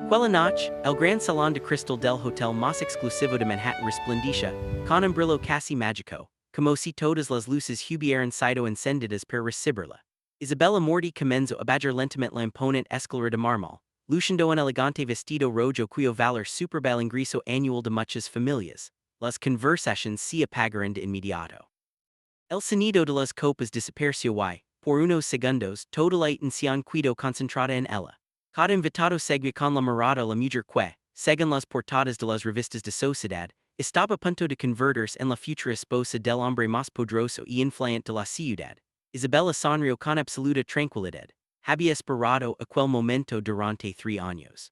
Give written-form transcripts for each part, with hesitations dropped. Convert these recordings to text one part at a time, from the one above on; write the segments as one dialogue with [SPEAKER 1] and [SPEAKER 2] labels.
[SPEAKER 1] Quella noche, el gran salón de cristal del hotel más exclusivo de Manhattan resplandecía, con un brillo casi mágico, como si todas las luces hubieran sido encendidas para recibirla. Isabella Morti comenzó a bajar lentamente la imponente escalera de mármol, luciendo un elegante vestido rojo cuyo valor superaba el ingreso anual de muchas familias. Las conversaciones se apagaron de inmediato. El sonido de las copas desapareció y, por unos segundos, toda la atención quedó concentrada en ella. Cada invitado seguía con la mirada la mujer que, según las portadas de las revistas de sociedad, estaba a punto de convertirse en la futura esposa del hombre más poderoso y influyente de la ciudad. Isabella sonrió con absoluta tranquilidad. Había esperado aquel momento durante 3 años.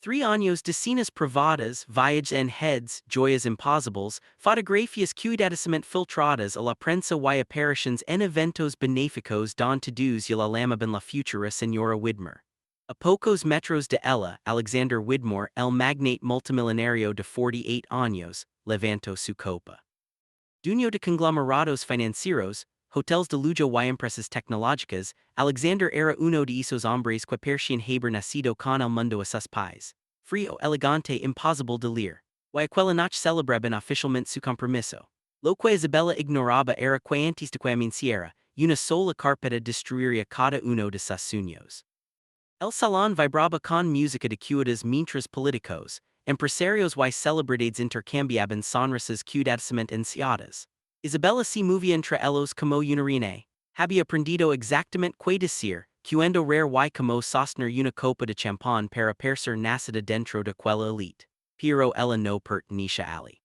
[SPEAKER 1] 3 años de cenas privadas, viajes en heads, joyas imposibles, fotografías cuidadosamente filtradas a la prensa y apariciones en eventos benéficos don todos y la llamaba la futura señora Widmer. A pocos metros de ella, Alexander Widmore, el magnate multimillonario de 48 años, levantó su copa. Dueño de conglomerados financieros, hotels de lujo y empresas tecnológicas, Alexander era uno de esos hombres que parecían haber nacido con el mundo a sus pies. Frío, elegante, imposible de leer. Y aquella noche celebraban oficialmente su compromiso. Lo que Isabella ignoraba era que antes de que anunciara, una sola carpeta destruiría cada uno de sus sueños. El salón vibraba con música de cuidas mientras políticos, empresarios y celebridades intercambiaban sonrisas cuidadosamente ansiadas. Isabella se movía entre ellos como una reina. Había aprendido exactamente qué decir, cuando rare y como sostener una copa de champán para parecer nacida dentro de aquella elite. Pero ella no pertenecía allí.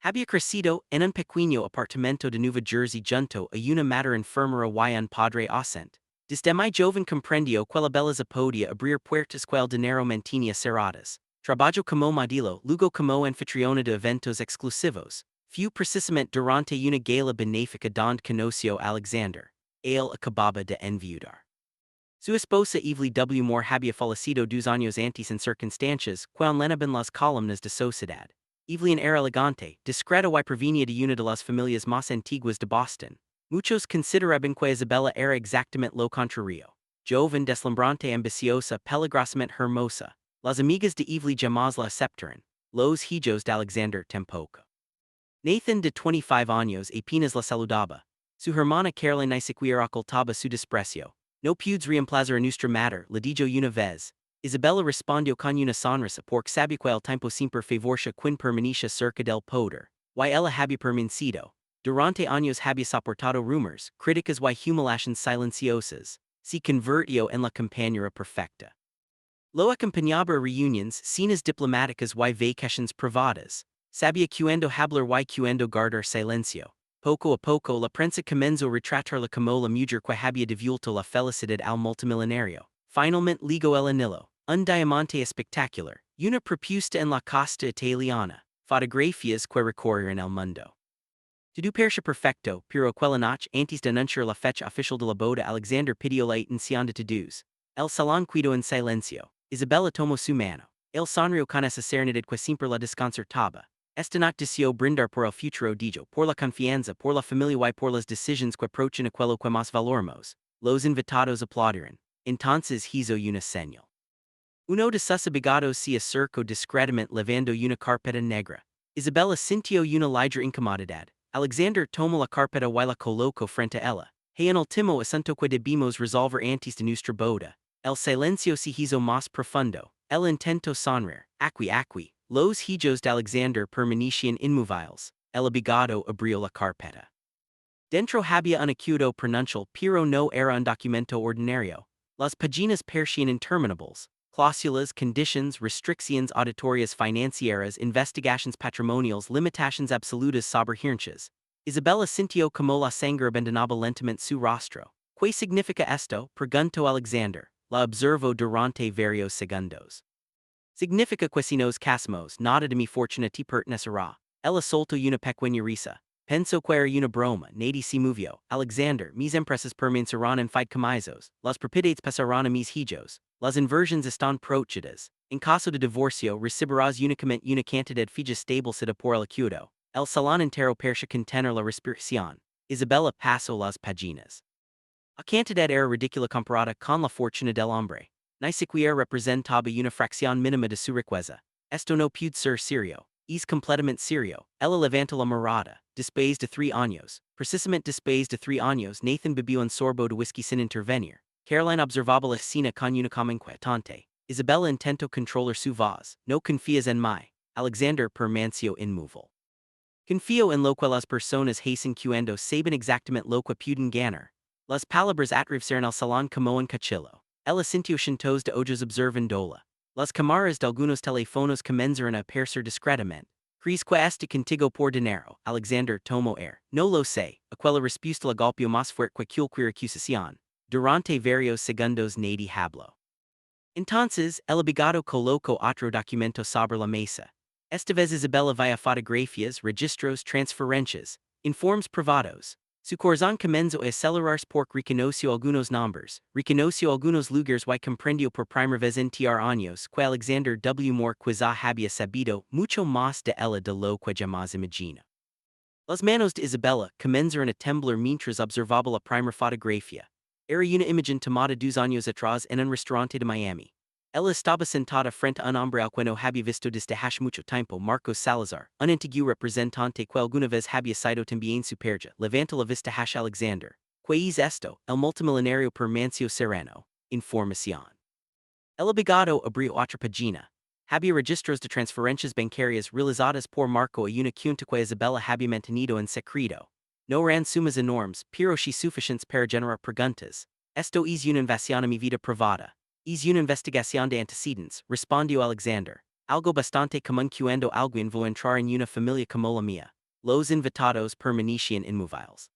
[SPEAKER 1] Había crecido en un pequeño apartamento de Nueva Jersey junto a una madre enfermera y un padre ausente. Desde muy joven comprendió que la belleza podía abrir puertas que el dinero mantenía cerradas. Trabajó como modelo, luego como anfitriona de eventos exclusivos. Fue precisamente durante una gala benéfica donde conoció a Alexander. Él acababa de enviudar. Su esposa Evelyn W. Moore había fallecido 2 años antes en circunstancias que enlenaban las columnas de sociedad. Evelyn era elegante, discreta y provenía de una de las familias más antiguas de Boston. Muchos consideraban que Isabella era exactamente lo contrario. Joven, deslumbrante, ambiciosa, peligrosamente hermosa. Las amigas de Evelyn jamás la aceptaron. Los hijos de Alexander tampoco. Nathan, de 25 años, apenas la saludaba. Su hermana Caroline ni siquiera ocultaba su desprecio. No pudes reemplazar a nuestra madre, le dijo una vez. Isabella respondió con una sonrisa porque sabía que el tiempo siempre favorecía quien permanecía cerca del poder. Y ella había permanecido. Durante años había soportado rumors, críticas y humillaciones silenciosas. Se convirtió en la compañera perfecta. Lo acompañaba a reuniones, cenas diplomáticas y vacaciones privadas. Sabía cuando hablar y cuando guardar silencio. Poco a poco la prensa comenzó a retratarla como la mujer que había devuelto la felicidad al multimillonario. Finalmente ligó el anillo, un diamante espectacular, una propuesta en la costa italiana, fotografías que recorrieron el mundo. Todo parecía perfecto, pero aquella noche, antes de anunciar la fecha oficial de la boda, Alexander pidió la atención de todos. El salón quedó en silencio. Isabella tomó su mano. Él sonrió con esa serenidad que siempre la desconcertaba. Esta noche deseó brindar por el futuro dijo, por la confianza, por la familia y por las decisiones que approachan aquello que más valoramos. Los invitados aplaudieron. Entonces hizo una señal. Uno de sus abogados se acercó discretamente levando una carpeta negra. Isabella sintió una ligera incomodidad. Alexander tomó la carpeta y la colocó frente a ella. Hey, en último asunto que debimos resolver antes de nuestra boda. El silencio se hizo más profundo. El intentó sonreír. Aquí. Los hijos de Alexander permanecían inmóviles. El abogado abrió la carpeta. Dentro había un acuerdo prenupcial, pero no era un documento ordinario. Las páginas parecían interminables. Cláusulas, conditions, restricciones auditorias financieras, investigaciones patrimoniales, limitaciones absolutas sobre herencias. Isabella sintió como la sangre abandonaba lentamente su rostro. ¿Qué significa esto? Preguntó Alexander. La observó durante varios segundos. Significa que si nos casamos, nada de mi fortuna te pertenecerá. Ella soltó una pequeña risa. Pensó que era una broma, nadie se movió. Alexander, mis empresas permanecerán en fight comizos, las propiedades pasarán a mis hijos, las inversiones están protegidas. En caso de divorcio, recibirás únicamente una cantidad fija establecida por el acuerdo. El salón entero parecía contener la respiración. Isabella pasó las páginas. La cantidad era ridícula comparada con la fortuna del hombre. Ni siquiera representaba una fracción mínima de su riqueza. Esto no puede ser serio. Es completamente serio. Ella levantó la mirada. Después de 3 años. Precisamente después de 3 años, Nathan bebió un sorbo de whisky sin intervenir. Caroline observaba la escena con una calma inquietante. Isabella intentó controlar su voz. No confías en mí. Alexander permaneció inmóvil. Confío en lo que las personas hacen cuando saben exactamente lo que pueden ganar. Las palabras atraviesaron el salón como un cuchillo. Ella sintió cientos de ojos observándola. Las cámaras de algunos teléfonos comenzaron a aparecer discretamente. ¿Crees que este contigo por dinero? Alexander tomó air. No lo sé. Aquella respuesta la golpeó más fuerte que cualquier acusación. Durante varios segundos nadie habló. Entonces, el abogado colocó otro documento sobre la mesa. Esta vez Isabella via fotografías, registros, transferencias, informes privados. Su corazón comenzó a acelerarse porque reconoció algunos nombres, reconoció algunos lugares y comprendió por primera vez en años que Alexander W. Moore quizá había sabido mucho más de ella de lo que jamás imagina. Las manos de Isabella comenzaron a temblar mientras observaba la primera fotografía. Era una imagen tomada 2 años atrás en un restaurante de Miami. Ella estaba sentada frente a un hombre al que no había visto desde hace mucho tiempo, Marcos Salazar, un antiguo representante que alguna vez había sido también su pareja. Levanta la vista hacia Alexander. ¿Qué es esto? El multimillonario permaneció sereno. Información. El abogado abrió otra página. Había registros de transferencias bancarias realizadas por Marco y una cuenta que Isabella había mantenido en secreto. No eran sumas enormes, pero sí suficientes para generar preguntas. Esto es una invasión a mi vida privada. Es una investigación de antecedentes, respondió Alexander. Algo bastante común cuando alguien va entrar en una familia como la mía. Los invitados permanecían inmóviles.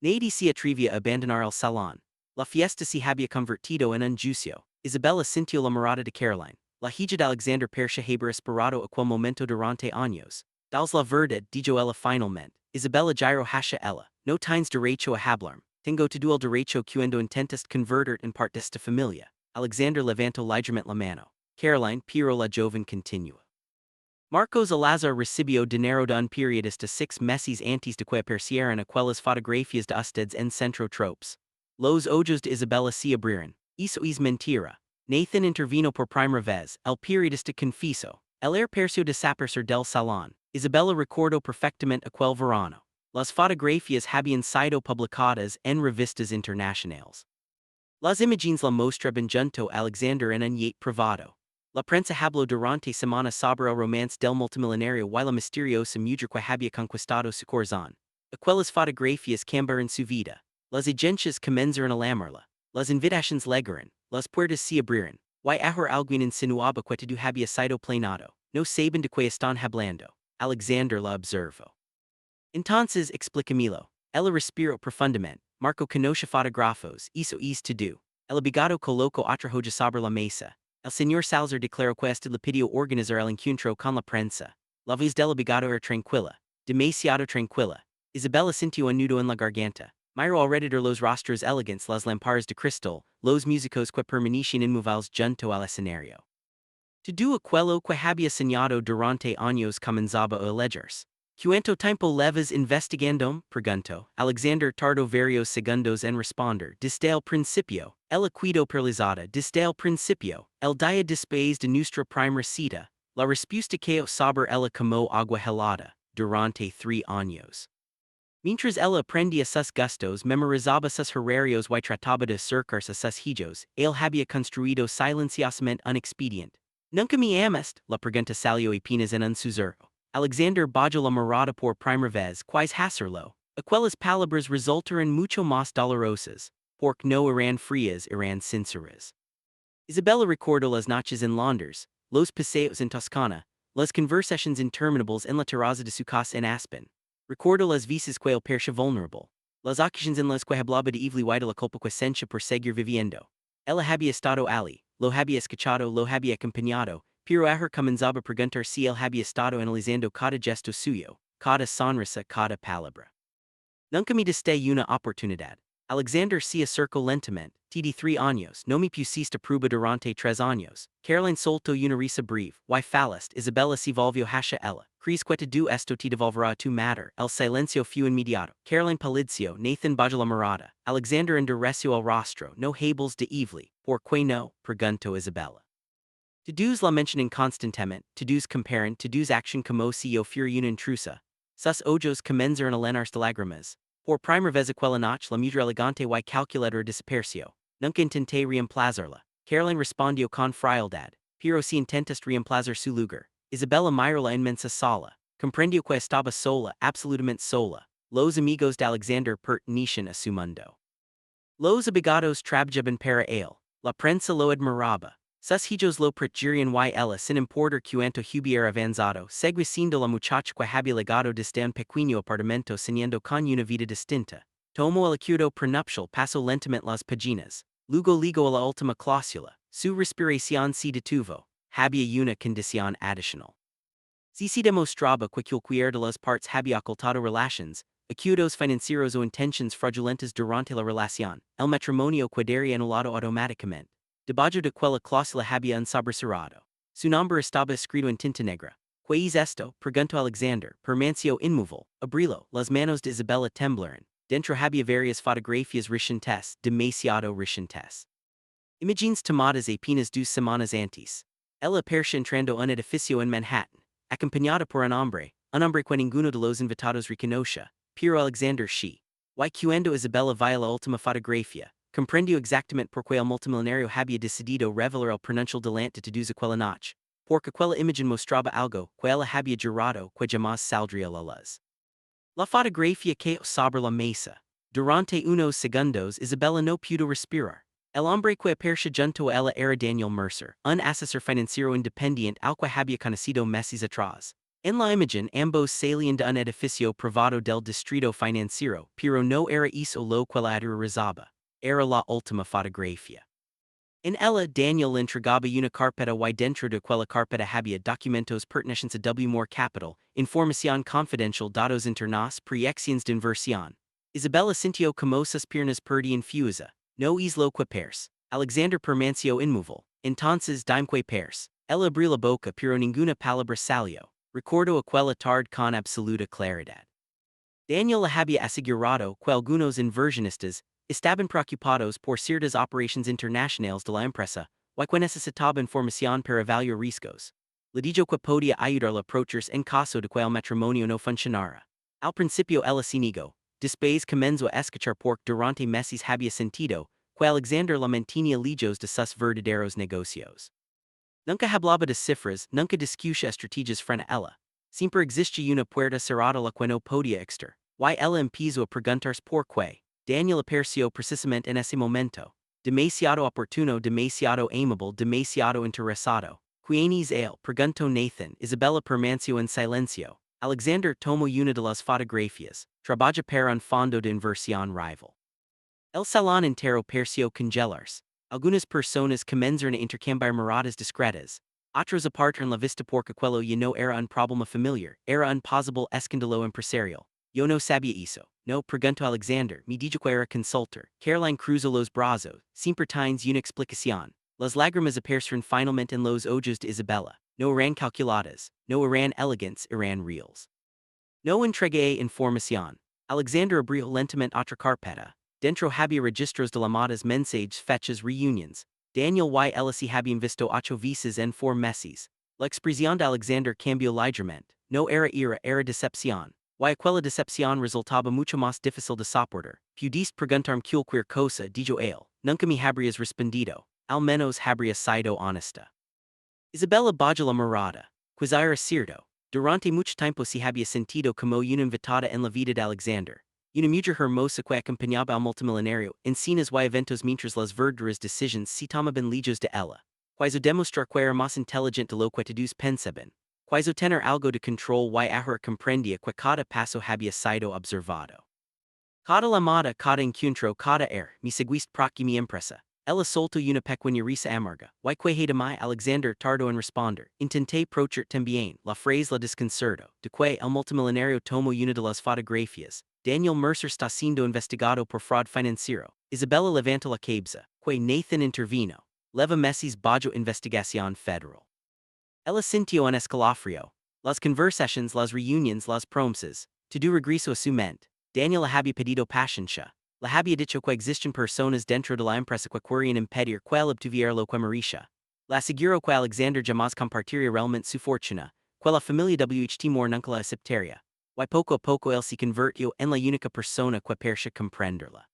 [SPEAKER 1] Nadie se atrevía a abandonar el salón. La fiesta se había convertido en un juicio. Isabella sintió la mirada de Caroline. La hija de Alexander parecía haber esperado aquel momento durante años. Dals la verdad, dijo ella finalmente. Isabella giró hacia ella. No tienes derecho a hablarme. Tengo todo el derecho cuando intentas convertir en parte de esta familia. Alexander levantó ligeramente la mano. Caroline, pero la joven continuó. Marcos Alazar recibió dinero de un periodista 6 meses antes de que aparecieran aquellas fotografías de ustedes en Centro Tropes. Los ojos de Isabella se abrieron. Eso es mentira. Nathan intervino por primera vez. El periodista confesó. El air pareció desaparecer del salón. Isabella recordó perfectamente aquel verano. Las fotografías habían sido publicadas en revistas internacionales. Las imágenes la mostraban junto a Alexander en un yate privado. La prensa habló durante semana sobre el romance del multimillonario y la misteriosa mujer que había conquistado su corazón. Aquellas fotografías cambiaron su vida. Las agencias comenzaron a llamarla. Las invitaciones llegaron. Las puertas se abrieron. Y ahora alguien insinuaba que todo había sido planeado. No saben de qué están hablando. Alexander la observó. Entonces, explícamelo. Ella respiró profundamente. Marco conoce fotógrafos, eso es todo. El abogado colocó otra hoja sobre la mesa. El señor Salazar declaró que este le pidió organizar el encuentro con la prensa. La voz del abogado era tranquila. Demasiado tranquila. Isabella sintió un nudo en la garganta. Miró alrededor los rostros elegantes, las lámparas de cristal, los músicos que permanecían inmóviles junto al escenario. Todo aquello que había soñado durante años comenzaba a elegirse. ¿Cuánto tiempo llevas investigando? Preguntó. Alexander tardó varios segundos en responder. Desde el principio. Ella quedó paralizada. Desde el principio. El día después de nuestra primera cita. La respuesta cayó sobre ella como agua helada. Durante 3 años. Mientras ella aprendía sus gustos, memorizaba sus horarios y trataba de acercarse a sus hijos, él había construido silenciosamente un expediente. ¿Nunca me amaste? La pregunta salió apenas en un susurro. Alexander bajó la mirada por primera vez, quis hacerlo. Aquellas palabras resultaron mucho más dolorosas, porque no eran frías, eran sinceras. Isabella recordó las noches en Londres, los paseos en Toscana, las conversaciones interminables en la terraza de su casa en Aspen. Recordó las veces que él parecía vulnerable, las ocasiones en las que hablaba de Evely y de la culpa que sentía por seguir viviendo. Ella había estado allí, lo había escuchado, lo había acompañado, pero ahora comenzaba a preguntar si él había estado analizando cada gesto suyo, cada sonrisa, cada palabra. Nunca me diste una oportunidad. Alexander se acercó lentamente, td 3 años, no me pusiste prueba durante 3 años. Caroline soltó una risa breve, y falast, Isabella se volvió hacia ella. Crees que tú esto te devolverá tu mater. El silencio fue inmediato. Caroline palideció, Nathan bajó la mirada. Alexander endureció el rostro. No hables de Evely. ¿Por qué no? Preguntó Isabella. Todos la mencionan constantemente, todos comparan, todos action como si yo fuera una intrusa. Sus ojos comenzaron a llenarse de lágrimas. Por primera vez aquella noche la mujer elegante y calculadora desapareció. Nunca intenté reemplazarla. Caroline respondió con frialdad. Pero si intentas reemplazar su lugar. Isabella miró la inmensa sala. Comprendió que estaba sola, absolutamente sola. Los amigos de Alexander pertenecían a su mundo. Los abogados trabajaban para él. La prensa lo admiraba. Sus hijos lo protegían y ella sin importar cuánto hubiera avanzado, seguía siendo la muchacha que había legado desde un pequeño apartamento soñando con una vida distinta. Tomó el acuerdo prenupcial, pasó lentamente las páginas. Luego ligó a la última cláusula. Su respiración se detuvo. Había una condición adicional. Si se demostraba que cualquiera de las partes había ocultado relaciones, acuerdos financieros o intenciones fraudulentas durante la relación, el matrimonio quedaría anulado automáticamente. Debajo de aquella cláusula había un sobrecerrado. Su nombre estaba escrito en tinta negra. ¿Qué es esto? Preguntó Alexander, permaneció inmóvil. Abrilo, las manos de Isabella temblaron. Dentro había varias fotografías recientes, demasiado recientes. Imágenes tomadas apenas 2 semanas antes. Ella apareció entrando un edificio en Manhattan, acompañada por un hombre que ninguno de los invitados reconoce, pero Alexander sí. Y cuando Isabella vio la última fotografía, comprendió exactamente por qué el multimillonario había decidido revelar el pronuncial delante de todos aquella noche, porque aquella imagen mostraba algo que ella había jurado que jamás saldría a la luz. La fotografía quedó sobre la mesa. Durante unos segundos Isabella no pudo respirar. El hombre que apareció junto a ella era Daniel Mercer, un asesor financiero independiente al que había conocido meses atrás. En la imagen ambos salían de un edificio privado del distrito financiero, pero no era eso lo que la aterrorizaba. Era la última fotografía. En ella Daniel entregaba una carpeta y dentro de aquella carpeta había documentos pertenecientes a W. Moore Capital, información confidencial, datos internos, proyecciones de inversión. Isabella sintió como sus piernas perdían fuerza. No es lo que parece. Alexander permaneció inmóvil. Entonces dime que parece. Ella abrió la boca pero ninguna palabra salió. Recordó aquella tarde con absoluta claridad. Daniel la había asegurado que algunos inversionistas estaban preocupados por ciertas operaciones internacionales de la empresa, y que necesitaba información para evaluar riesgos. Le dijo que podía ayudarla a aprovecharse en caso de que el matrimonio no funcionara. Al principio ella se negó. Después comenzó a escuchar porque durante meses había sentido que Alexander la mantenía lejos de sus verdaderos negocios. Nunca hablaba de cifras, nunca discutía estrategias frente a ella. Siempre existía una puerta cerrada la que no podía exter. Y ella empezó a preguntarse por qué. Daniel apareció precisamente en ese momento. Demasiado oportuno, demasiado amable, demasiado interesado. ¿Quién es él? Preguntó Nathan. Isabella permaneció en silencio. Alexander tomó una de las fotografías. Trabaja para un fondo de inversión rival. El salón entero pareció congelarse. Algunas personas comenzaron a intercambiar miradas discretas. Otros apartaron la vista porque aquello ya no era un problema familiar, era un posible escándalo empresarial. Yo no sabía eso. No, preguntó Alexander, me dijo que era consultor. Caroline cruzó los brazos, siempre tienes una explicación. Las lágrimas aparecieron finalmente en los ojos de Isabella. No eran calculadas, no eran elegantes, eran reales. No entregué información. Alexander abrió lentamente otra carpeta. Dentro había registros de llamadas, mensajes, fechas, reuniones. Daniel y ella se habían visto 8 veces en 4 meses. La expresión de Alexander cambió ligeramente. No era ira, era decepción. Y aquella decepción resultaba mucho más difícil de soportar. Pudiste preguntarme cualquier cosa, dijo él. Nunca me habrías respondido. Al menos habría sido honesta. Isabella bajó la mirada. Pues era cierto. Durante mucho tiempo se había sentido como una invitada en la vida de Alexander. Una mujer hermosa que acompañaba al multimillonario en cenas y eventos mientras las verdaderas decisiones se tomaban lejos de ella. Quiso demostrar que era más inteligente de lo que todos pensaban. Quiso tener algo de control y ahora comprendía que cada paso había sido observado. Cada llamada, cada encuentro, cada me seguiste porque me impresa. Ella soltó una pequeña risa amarga. Y que de mí Alexander tardó en responder. Intenté pronunciar también, la frase la desconcertó. De que el multimillonario tomó una de las fotografías. Daniel Mercer está siendo investigado por fraude financiero. Isabella levanta la cabeza, que Nathan intervino. Leva meses bajo investigación federal. Ella sintió un escalofrío. Las conversaciones, las reuniones, las promesas. To do regreso a su mente. Daniel la había pedido paciencia. La había dicho que existen personas dentro de la empresa que querían impedir que él obtuviera lo que merecía. La aseguró que Alexander jamás compartiría realmente su fortuna, que la familia WH Timor nunca la aceptaría. Y poco a poco él se convirtió en la única persona que parecía comprenderla.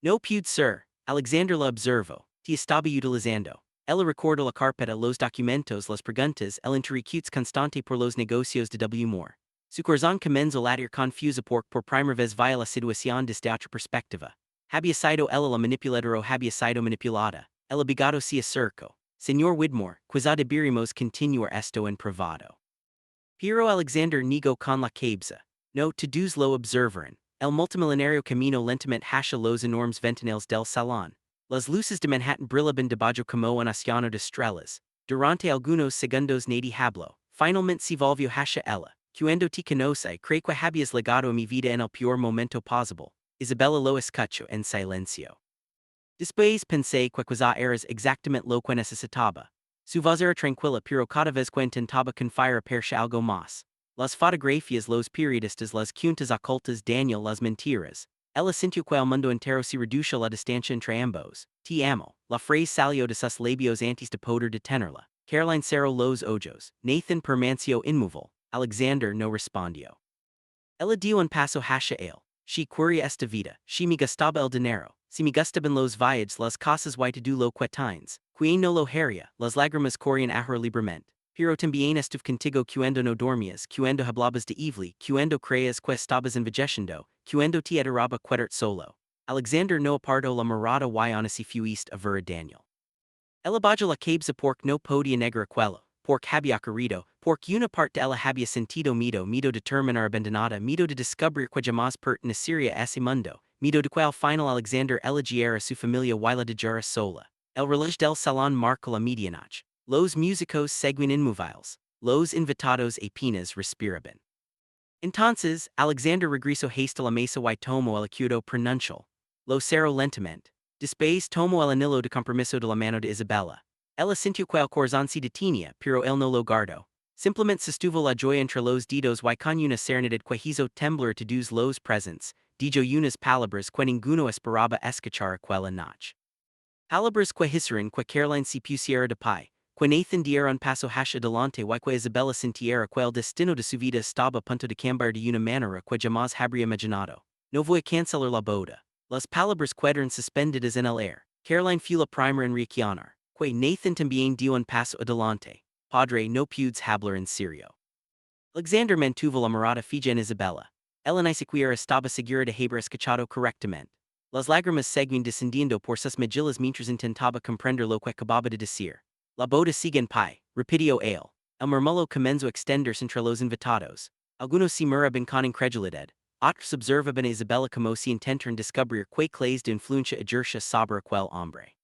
[SPEAKER 1] No pude ser, Alexander la observó, te estaba utilizando. Ella recuerda la carpeta, los documentos, las preguntas, el interrogatorio constante por los negocios de W. Moore. Su corazón comenzó a latir confuso porque por primera vez via la situación desde otra perspectiva. Había sido ella la manipuladora o había sido manipulada. El abogado se acercó. Señor Widmore, quizá deberíamos continuar esto en privado. Pero Alexander negó con la cabeza. No, todos lo observaron. El multimillonario camino lentamente hacia los enormes ventanales del salón. Las luces de Manhattan brillaban debajo como un océano de estrellas. Durante algunos segundos nadie habló. Finalmente se volvió hacia ella. Cuando te conoce, creo que habías legado mi vida en el peor momento posible. Isabella lo escuchó en silencio. Después pensé que quizá eras exactamente lo que necesitaba. Su voz era tranquila pero cada vez que intentaba confiar aparecía algo más. Las fotografías, los periodistas, las cuentas ocultas, Daniel, las mentiras. Ella sintió que el mundo entero se redujo a la distancia entre ambos. Te amo. La frase salió de sus labios antes de poder detenerla. Caroline cerró los ojos. Nathan permaneció inmóvil. Alexander no respondió. Ella dio un paso hacia él. She quería esta vida. She me gustaba el dinero. Si me gustaban los viajes, las cosas y todo lo que tienes. Quien no lo haría, las lágrimas corrían ahora libremente. Pero también estuve contigo cuando no dormías, cuando hablabas de Evelyn, cuando creías que estabas envejeciendo, cuando te adoraba quedarte solo. Alexander no apartó la mirada y aún así fuiste a ver a Daniel. Ella bajó la cabeza porque no podía negar aquello, porque había ocurrido, porque una parte de ella había sentido miedo de terminar abandonada, miedo de descubrir que jamás pertenecería a ese mundo, miedo de que al final Alexander elegiera su familia y la dejara sola. El reloj del salón marcó la medianoche. Los músicos seguían inmóviles. Los invitados apenas respiraban. Entonces, Alexander regresó hasta la mesa y tomó el acuerdo prenupcial. Lo cerró lentamente. Después tomó el anillo de compromiso de la mano de Isabella. Ella sintió que el corazón se detenía, pero él no lo guardó. Simplemente sostuvo la joya entre los dedos y con una serenidad que hizo temblar a todos los presentes, dijo unas palabras que ninguno esperaba escuchar aquella noche. Palabras que hicieron que Caroline se pusiera de pie, que Nathan diera un paso hacia adelante y que Isabella sintiera que el destino de su vida estaba a punto de cambiar de una manera que jamás habría imaginado. No voy a cancelar la boda. Las palabras quedaron suspendidas en el aire. Caroline fue la primera en reaccionar. Que Nathan también dio un paso adelante. Padre, no pudes hablar en serio. Alexander mantuvo la mirada fija en Isabella. Ella ni siquiera estaba segura de haber escuchado correctamente. Las lágrimas seguían descendiendo por sus mejillas mientras intentaba comprender lo que acababa de decir. La boda sigue en pie, repitió él. El murmullo comenzó a extenderse entre los invitados. Algunos se miraban con incredulidad. Otros observaban a Isabella como si intentaran descubrir qué clase de influencia ejercía sobre aquel hombre.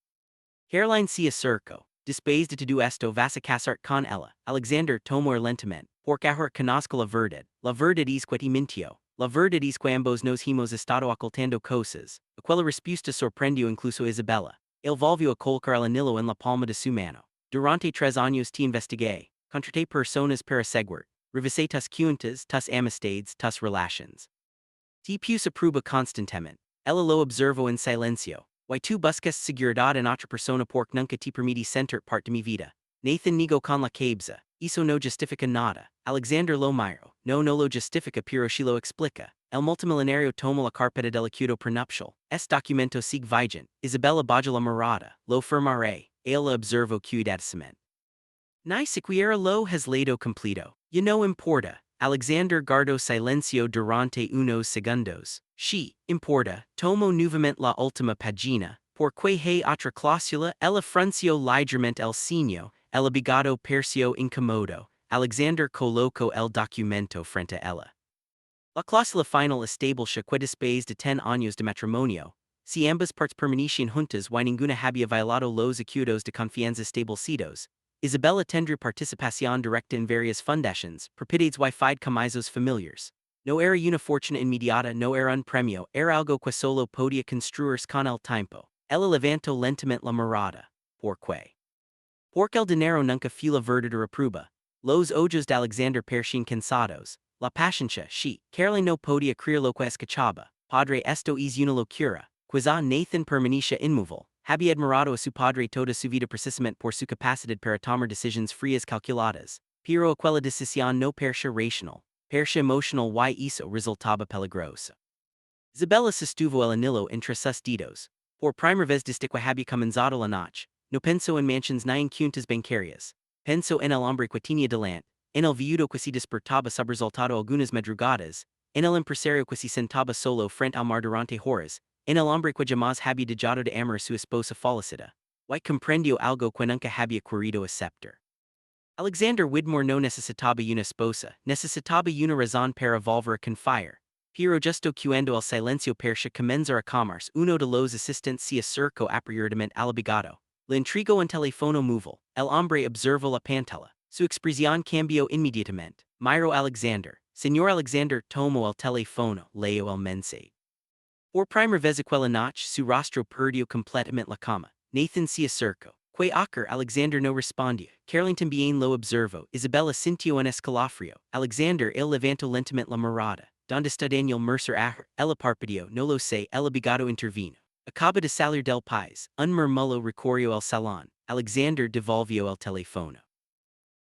[SPEAKER 1] Caroline se acercó. Después de todo esto vas a casarte con ella. Alexander tomó lentamente, porque ahora conozco la verdad. La verdad es que te mintió. La verdad es que ambos nos hemos estado ocultando cosas. Aquella respuesta sorprendió incluso a Isabella. Él volvió a colocar el anillo en la palma de su mano. Durante 3 años te investigué. Contraté personas para asegurar. Revisé tus cuentas, tus amistades, tus relaciones. Te puse a prueba constantemente. Ella lo observó en silencio. Y tú buscas seguridad en otra persona porque nunca te permití sentir parte de mi vida. Nathan negó con la cabeza. Eso no justifica nada. Alexander lo miró. No lo justifica pero si lo explica. El multimillonario tomó la carpeta del acuerdo prenupcial. Documento sigue vigente. Isabella bajó la mirada. Lo firmaré. Él lo observó cuidadosamente. Ni siquiera lo has leído completo. Y no importa. Alexander guardó silencio durante unos segundos. Sí, importa. Tomó nuevamente la última página. Porque hay otra cláusula. Ella frunció ligeramente el ceño. El abogado pareció incómodo. Alexander colocó el documento frente a ella. La cláusula final establecia que después de 10 años de matrimonio, si ambas partes permanecían juntas y ninguna había violado los acuerdos de confianza establecidos, Isabella tendría participación directa en varias fundaciones, propiedades y fidecomisos familiares. No era una fortuna inmediata, no era un premio, era algo que solo podía construirse con el tiempo. Ella levantó lentamente la mirada. Porque el dinero nunca fue la verdadera prueba. Los ojos de Alexander parecían cansados. La paciencia, sí. Caroline no podía creer lo que escuchaba. Padre, esto es una locura. Quizá Nathan permanecía inmóvil. Había admirado a su padre toda su vida precisamente por su capacidad para tomar decisiones frías calculadas. Pero aquella decisión no parecía racional. Parecía emotional y eso resultaba peligroso. Isabella sostuvo el anillo entre sus dedos. Por primera vez desde que había comenzado la noche, no pensó en mansiones ni en cuentas bancarias. Pensó en el hombre que tenía delante, en el viudo que se despertaba sobresaltado algunas madrugadas, en el empresario que se sentaba solo frente al mar durante horas, en el hombre que jamás había dejado de amar a su esposa fallecida. Y comprendió algo que nunca había querido aceptar. Alexander Widmore no necesitaba una esposa, necesitaba una razón para volver a confiar. Pero justo cuando el silencio parecía comenzar a comerse, uno de los asistentes se acercó apresuradamente al abogado. Le entregó un teléfono móvil. El hombre observó la pantalla. Su expresión cambió inmediatamente. Miró Alexander. Señor Alexander tomó el teléfono, leyó el mensaje. Por primera vez aquella noche, su rostro perdió completamente la calma. Nathan se acercó. Que acuer Alexander no respondió. Caroline también lo observó. Isabella sintió un escalofrío. Alexander él levantó lentamente la mirada. ¿Dónde está Daniel Mercer Aher? Ella parpadeó. No lo sé. El abogado intervino. Acaba de salir del país. Un murmullo recorrió el salón. Alexander devolvió el teléfono.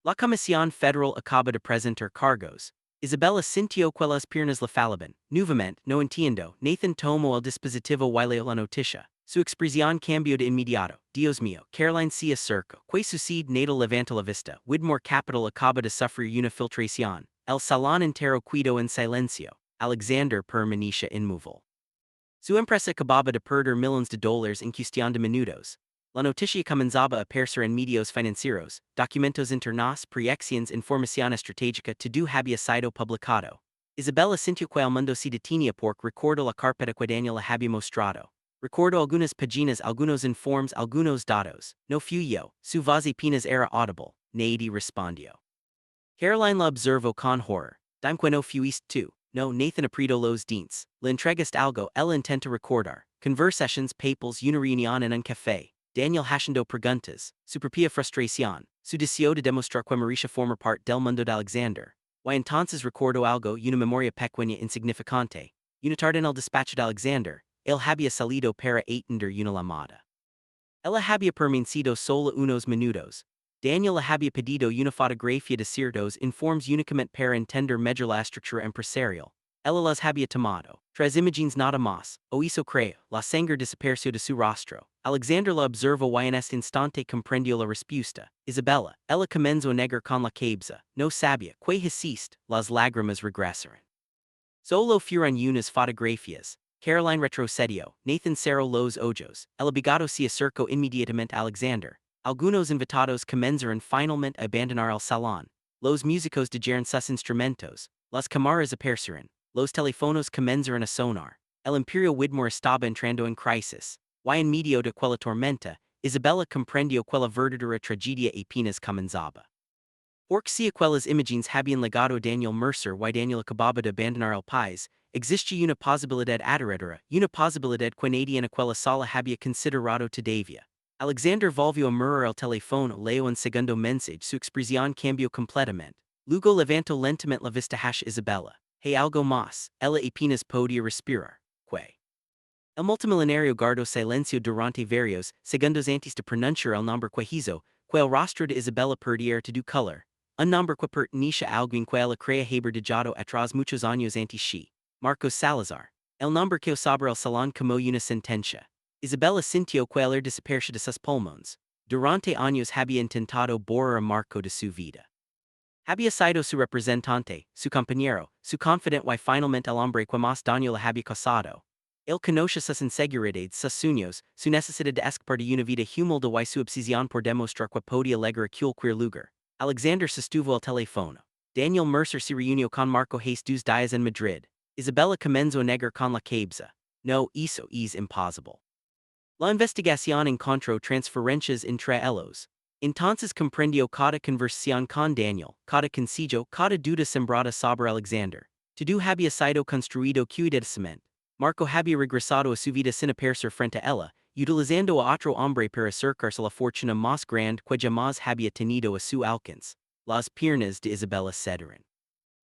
[SPEAKER 1] La Comisión Federal acaba de presentar cargos. Isabella sintió que las piernas le falaban. Nuevamente, no entiendo. Nathan tomó el dispositivo y leyó la noticia. Su expresión cambió de inmediato. Dios mío, Caroline se acercó. ¿Qué sucede? Natal levantó la vista. Widmore Capital acaba de sufrir una filtración. El salón entero quedó en silencio. Alexander permanecía inmóvil. Su empresa acababa de perder millones de dólares en cuestión de minutos. La noticia comenzaba a aparecer en medios financieros, documentos internos, proyecciones, información estratégica, todo había sido publicado. Isabella sintió que el mundo se detenía porque recordó la carpeta que Daniel le había mostrado. Recordó algunas páginas, algunos informes, algunos datos. No fuyó, su voz apenas era audible. Nadie respondió. Caroline la observó con horror. Dime que no fuiste tú. No, Nathan apretó los dientes. Le entregaste algo, ella intenta recordar. Conversations, papers, una reunión en un café. Daniel haciendo preguntas. Su propia frustración. Su deseo de demostrar que Marisha forma parte del mundo de Alexander. Y entonces recordó algo, una memoria pequeña insignificante. Una tarde en el despacho de Alexander, él había salido para atender una llamada. Ella había permanecido sola unos minutos. Daniel le había pedido una fotografía de ciertos informes únicamente para entender mejor la estructura empresarial. Ella las había tomado. Tres imágenes nada más. O eso creo. La sangre desapareció de su rostro. Alexander la observó y en este instante comprendió la respuesta. Isabella. Ella comenzó a negar con la cabeza. No sabía. Que hiciste. Las lágrimas regresaron. Solo fueron unas fotografías. Caroline retrocedió. Nathan cerró los ojos. El abogado se acercó inmediatamente a Alexander. Algunos invitados comenzaron finalmente a abandonar el salón. Los músicos dejaron sus instrumentos. Las cámaras aparecieron. Los teléfonos comenzaron a sonar. El Imperio Widmore estaba entrando en crisis. Y en medio de aquella tormenta, Isabella comprendió que la verdadera tragedia apenas comenzaba. Porque si aquellas imágenes habían legado a Daniel Mercer y Daniel acababa de abandonar el país, existía una posibilidad aterradora, una posibilidad que nadie en aquella sala había considerado todavía. Alexander volvió a mirar el teléfono, leyó un segundo mensaje, su expresión cambió completamente. Luego levantó lentamente la vista hacia Isabella. Hey, algo más. Ella apenas podía respirar. Que. El multimillonario guardó silencio durante varios segundos antes de pronunciar el nombre que hizo, que el rostro de Isabella perdiera todo color. Un nombre que pertenecía a alguien que ella creía haber dejado atrás muchos años antes sí. Marcos Salazar. El nombre que sobre el salón como una sentencia. Isabella sintió que el aire desapareció de sus pulmones. Durante años había intentado borrar a Marco de su vida. Había sido su representante, su compañero, su confidente y finalmente el hombre que más daño le había causado. Él conocía sus inseguridades, sus sueños, su necesidad de escapar de una vida humilde y su obsesión por demostrar que podía llegar a cualquier lugar. Alexander sostuvo el teléfono. Daniel Mercer se reunió con Marco hace 2 días en Madrid. Isabella comenzó a negar con la cabeza. No, eso es imposible. La investigación encontró transferencias entre ellos. Entonces comprendió cada conversación con Daniel, cada consejo, cada duda sembrada sobre Alexander. Tu había sido construido cuidadosamente. Marco había regresado a su vida sin aparecer frente a ella, utilizando a otro hombre para acercarse a la fortuna más grande que jamás había tenido a su alcance, las piernas de Isabella cederan.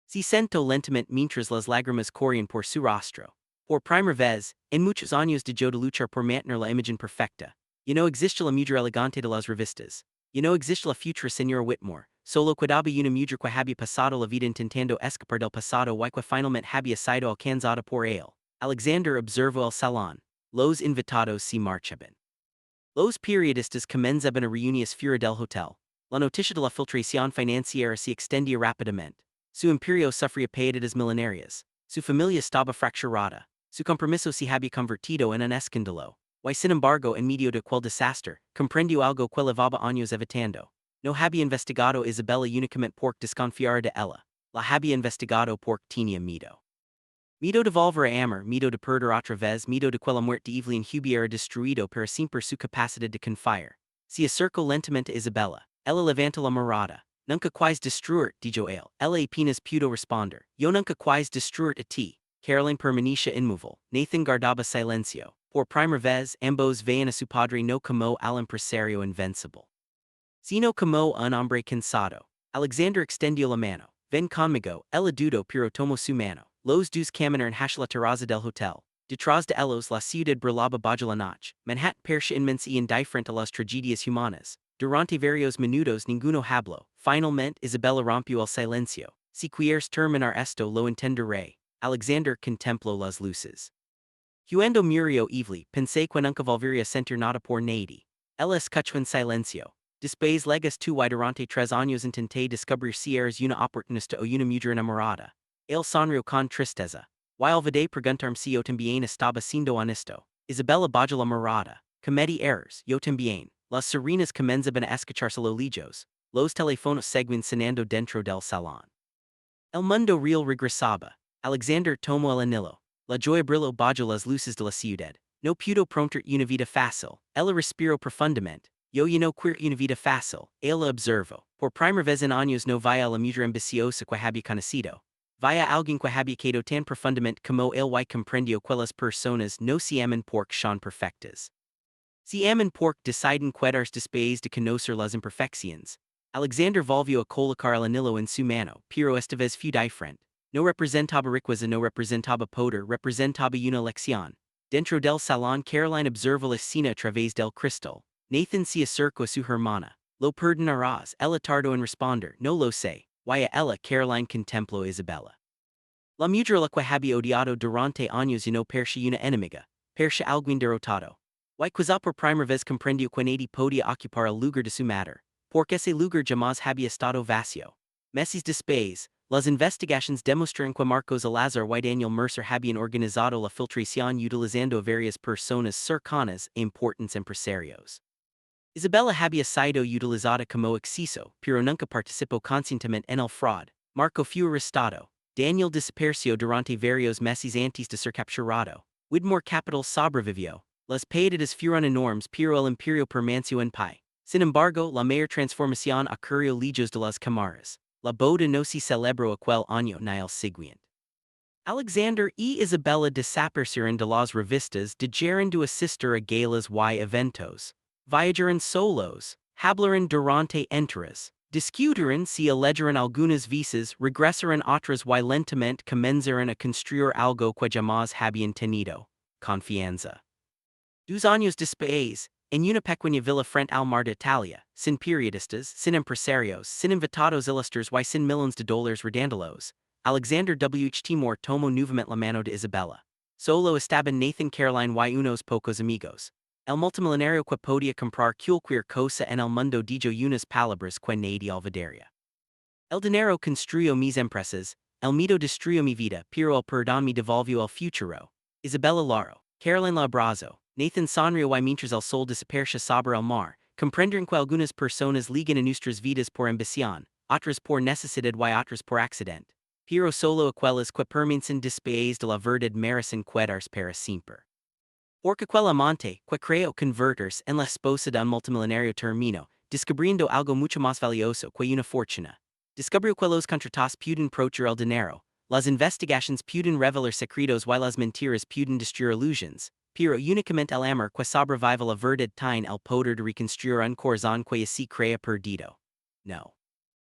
[SPEAKER 1] Se sentó lentamente mientras las lágrimas corrían por su rostro. Por primera vez, en muchos años dejó de luchar por mantener la imagen perfecta. Ya no existe la mujer elegante de las revistas. Ya no existe la futura señora Whitmore. Solo quedaba una mujer que había pasado la vida intentando escapar del pasado y que finalmente había sido alcanzada por él. Alexander observó el salón. Los invitados se marchaban. Los periodistas comenzaban a reunirse fuera del hotel. La noticia de la filtración financiera se extendía rápidamente. Su imperio sufría pérdidas millonarias. Su familia estaba fracturada. Su compromiso se había convertido en un escándalo. Y sin embargo, en medio de aquel desastre, comprendió algo que llevaba años evitando. No había investigado Isabella únicamente por desconfiar de ella. La había investigado por tenía miedo. Miedo de volver a amar, miedo de perder otra vez, miedo de que la muerte de Evelyn hubiera destruido para siempre su capacidad de confiar. Se acercó lentamente a Isabella. Ella levantó la mirada. Nunca quis destruir, dijo él. Ella apenas pudo responder. Yo nunca quis destruir a ti. Caroline permanecía inmóvil. Nathan guardaba silencio. Por primera vez, ambos veían a su padre no como al empresario invencible, sino como un hombre cansado. Alexander extendió la mano. Ven conmigo, ella dudó pero tomó su mano. Los dos caminaron hacia la terraza del hotel. Detrás de ellos la ciudad brillaba bajo la noche. Manhattan parecía inmensa y indiferente a las tragedias humanas. Durante varios minutos ninguno habló. Finalmente Isabella rompió el silencio. Si quieres terminar esto lo entenderé. Alexander contempló las luces. Cuando murió Evelyn, pensé que nunca volvería a sentir nada por nadie. Ella escuchó en silencio. Después legas tu y durante 3 años intenté descubrir si eres una oportunista o una mujer enamorada. Él sonrió con tristeza. Y olvidé preguntarme si yo también estaba siendo honesto. Isabella bajó la mirada. Cometí errors, yo también. Las serenas comenzaban a escucharse lo lejos. Los teléfonos seguían sonando dentro del salón. El mundo real regresaba. Alexander tomó el anillo. La joya brilló bajo las luces de la ciudad. No pudo pronter una vida fácil. Ella respiró profundamente. Yo no quiero una vida fácil. Ella observó. Por primera vez en años no vaya a la mujer ambiciosa que había conocido. Vaya a alguien que había quedado tan profundamente como él y comprendió que las personas no se aman porque son perfectas. Se aman porque deciden quedarse después de conocer las imperfecciones. Alexander volvió a colocar el anillo en su mano, pero esta vez fue diferente. No representaba riqueza, no representaba poder, representaba una lección. Dentro del salón Caroline observó la escena a través del cristal. Nathan se acercó a su hermana. Lo perdonarás, ella tardó en responder, no lo sé. Y a ella Caroline contempló a Isabella. La mujer la que había odiado durante años y no parecía una enemiga, parecía alguien derrotado. Y quizá por primera vez comprendió que nadie podía ocupar el lugar de su madre, porque ese lugar jamás había estado vacío. Meses después, las investigaciones demostraron que Marcos Alazar y Daniel Mercer habían organizado la filtración utilizando a varias personas cercanas a importantes empresarios. Isabella había sido utilizada como acceso, pero nunca participó conscientemente en el fraud. Marco fue arrestado. Daniel desapareció durante varios meses antes de ser capturado. Widmore Capital sobrevivió. Las pérdidas fueron enormes pero el imperio permaneció en pie. Sin embargo, la mayor transformación ocurrió lejos de las cámaras. La boda no se celebró aquel año ni el siguiente. Alexander y Isabella desaparecieron de las revistas, dejaron de asistir a galas y eventos. Viajaron solos, hablaron durante enteras, discutieron si elegirían algunas veces, regresaron otras y lentamente comenzaron a construir algo que jamás habían tenido: confianza. 2 años después, en una pequeña villa frente al mar de Italia, sin periodistas, sin empresarios, sin invitados ilustres y sin millones de dólares redándolos, Alexander W. Timor tomó nuevamente la mano de Isabella. Solo estaban Nathan, Caroline y unos pocos amigos. El multimillonario que podía comprar cualquier cosa en el mundo dijo unas palabras que nadie olvidaría. El dinero construyó mis empresas, el miedo destruyó mi vida, pero el perdón me devolvió el futuro. Isabella Laro, Caroline la abrazó. Nathan sonrió y mientras el sol desaparecía sobre el mar, comprendieron que algunas personas ligan a nuestras vidas por ambición, otras por necesidad y otras por accidente. Pero solo aquellas que permanecen después de la verdad merecen quedarse para siempre. Porque aquel amante, que creyó convertirse en la esposa de un multimillonario terminó, descubriendo algo mucho más valioso que una fortuna. Descubrió que los contratos pueden proteger el dinero, Las investigaciones pueden revelar secretos y las mentiras pueden destruir illusions, pero únicamente el amor que sobrevive la verdad tiene el poder de reconstruir un corazón que así crea perdido. No.